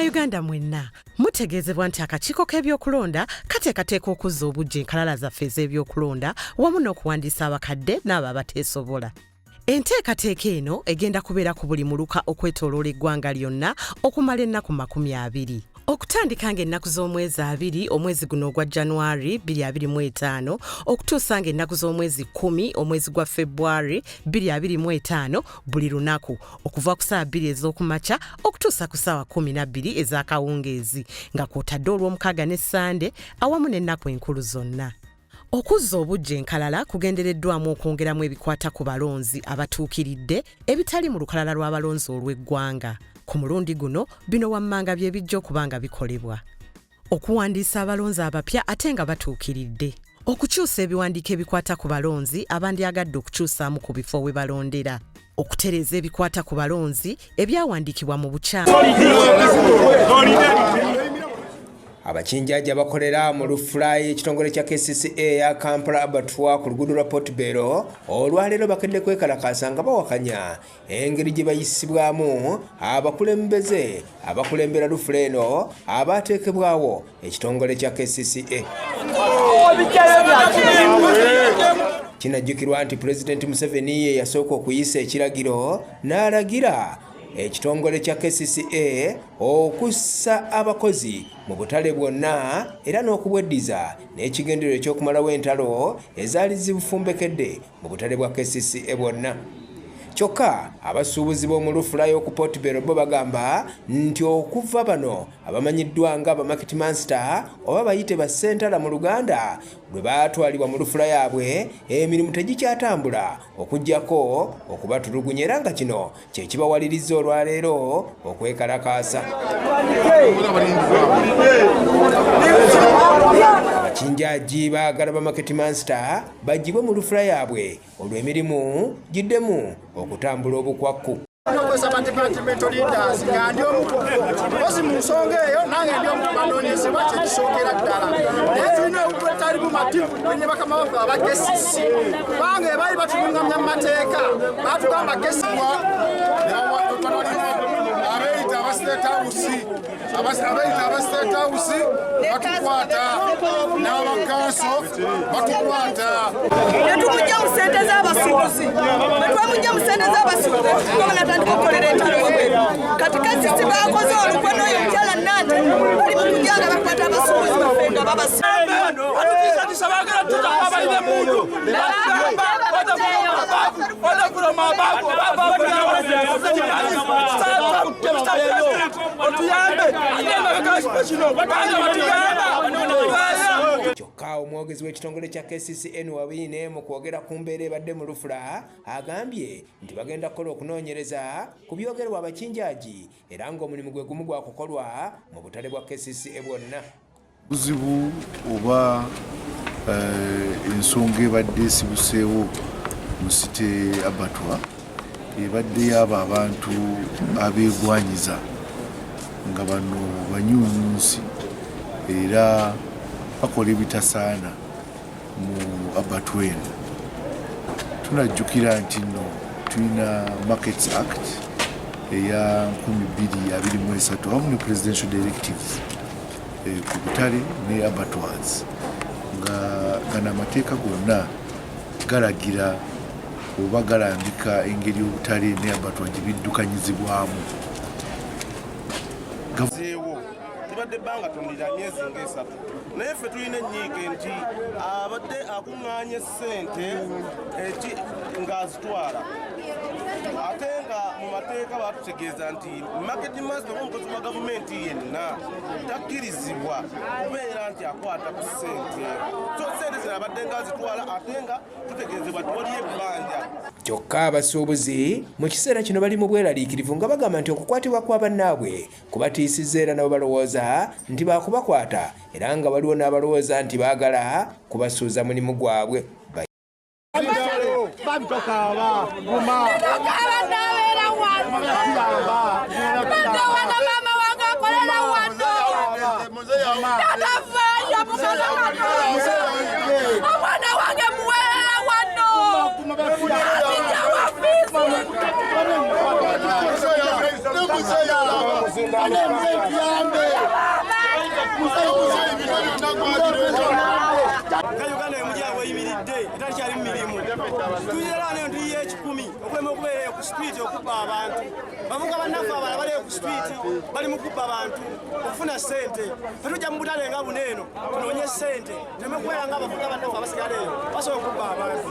Uganda mwenna mutegeezebwa nti akakiiko k'ebyokulonda kateekateeka okuzza obujja enkalala zaffe ez'ebyokulonda wamu n'okuwandiisa abakadde n'abo abateesobola. Enteekateeka eno egenda kubeera ku buli muluka okwetooloola eggwanga lyonna okumala ennaku 20. Okutandika ng'ennaku z'omwezi 2 omwezi guno ogwa January 2025 okutuusa ng'ennaku z'omwezi 10 omwezi gwa February 2025 buli lunaku okuva ku ssaawa 2 ez'okumakya okutuusa ku ssaawa 12 ez'akawungeezi nga kw'otadde olw'omukaaga ne Sande awamu n'ennaku enkulu zonna. Okuzza obujja enkalala kugendereddwamu okwongeramu ebikwata ku balonzi abatuukiridde ebitali mu lukalala lw'abalonzi olw'eggwanga. Ku mulundi guno bino wammanga bye bijja okuba nga bikolebwa. Okuwandiisa abalonzi abapya ate nga batuukiridde. Okukyusa ebiwandiiko ebikwata ku balonzi abandyagadde okukyusaamu ku bifo we balondera. Okutereeza ebikwata ku balonzi ebyawandiikibwa mu bukyamu. Abakinjajja bakolera mu lufulayi ekitongole kya KCCA ya Kampala Abattoir ku luguudo lwa Portbello olwaleero bakedde kwekalakaasa nga bawakanya engeri gye bayisibwamu abakulembeze abakulembera lufula eno abateekebwawo ekitongole kya KCCA. Kinajjukirwa nti Pulezidenti Museveni ye yasooka okuyisa ekiragiro n'alagira ekitongole kya KCCA okussa abakozi mu butale bwonna era n'okubweddiza n'ekigendererwa eky'okumalawo entalo ezaali zibufumbekedde mu butale bwa KCCA bwonna. Kyokka abasuubuzi b'omu lufulayo ku Portbello bo bagamba nti okuva bano abamanyiddwa nga Market Master oba bayite ba Sentala mu Luganda bwe baatwalibwa mu lufula yaabwe emirimu tegikyatambula okuggyako okubatulugunya era nga kino kye kibawaliriza olwaleero okwekalakaasa. Abakinjaaji baagala ba Market Master baggyibwe mu lufula yaabwe olw'emirimu giddemu okutambula obukwakku. Katika sisi bakoze olukwano y'omukyala Nante bali mu kujanga bakwata abasuubuzi bafenga Kyokka omwogezi w'ekitongole kya KCCA Wabiine mu kwogera ku mbeera ebadde mu lufula agambye nti bagenda kukola okunoonyereza ku byogerwa abakinjaaji era ng'omulimu gwe gumu gwa kukolwa mu butale bwa KCCA bwonna. Buzibu oba ensonga ebadde esibuseewo mu City Abattoir ebadde yaba abantu abeegwanyiza nga bano banyuunyuusi era bakola ebitasaana mu abattoir eno. Tunajjukira nti nno tulina Markets Act eya 2023 wamu ne Presidential Directives ku butale ne abattoirs nga gana amateeka gonna galagira oba galambika engeri obutale ne abattoir gye biddukanyizibwamu. Tibadde bbanga tundira myezi ng'esatu naye ffe tulina ennyiike nti abadde akuŋŋaanya ssente ng'azitwala ate nga mu mateeka baatutegeeza nti Market Master omukozi wa gavumenti yenna takkirizibwa kubeera nti akwata ku ssente so ssente zino abadde ng'azitwala ate nga tutegeezebwa nti waliyo ebbanja. Kyokka abasuubuzi mu kiseera kino bali mu bweraliikirivu nga bagamba nti okukwatibwa kwa bannaabwe kubatiisizza era nabo balowooza nti baakubakwata era nga waliwo n'abalowooza nti baagala kubasuuza mulimu gwabwe. Uganda emujjawo eyimiridde etalikyali mu mirimu tuyera ne ntuyiye ekikumi okwema okubeera ku street okubba abantu bavuga bannaffe abala bali ku street bali mu kubba abantu okufuna ssente tetujja mu butale nga buno eno tunoonye ssente temekubeera nga abavuga bannaffe abasigala eyo basobola okubba abantu.